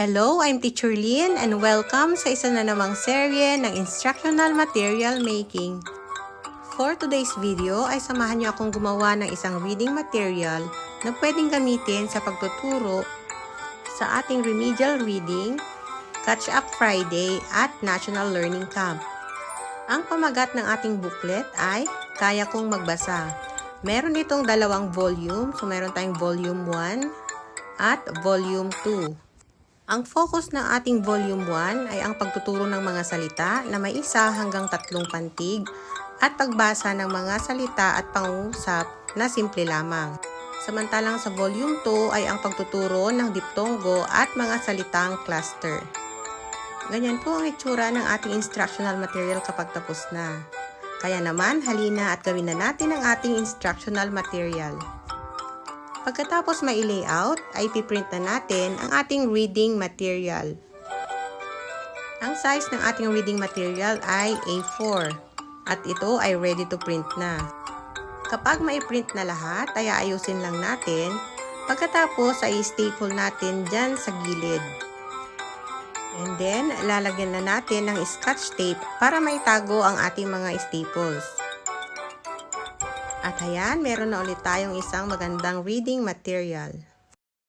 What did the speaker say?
Hello, I'm Teacher Lynn and welcome sa isa na namang serye ng Instructional Material Making. For today's video ay samahan niyo akong gumawa ng isang reading material na pwedeng gamitin sa pagtuturo sa ating Remedial Reading, Catch Up Friday at National Learning Camp. Ang pamagat ng ating booklet ay Kaya Kong Magbasa. Meron itong dalawang volume, so meron tayong volume 1 at volume 2. Ang focus ng ating volume 1 ay ang pagtuturo ng mga salita na may 1 hanggang 3 pantig at pagbasa ng mga salita at pangungusap na simple lamang. Samantalang sa volume 2 ay ang pagtuturo ng diptongo at mga salitang cluster. Ganyan po ang itsura ng ating instructional material kapag tapos na. Kaya naman, halina at gawin na natin ang ating instructional material. Pagkatapos may layout, ay piprint na natin ang ating reading material. Ang size ng ating reading material ay A4 at ito ay ready to print na. Kapag mai-print na lahat, ay aayusin lang natin. Pagkatapos ay staple natin dyan sa gilid. And then, lalagyan na natin ng scotch tape para maitago ang ating mga staples. At ayan, meron na ulit tayong isang magandang reading material.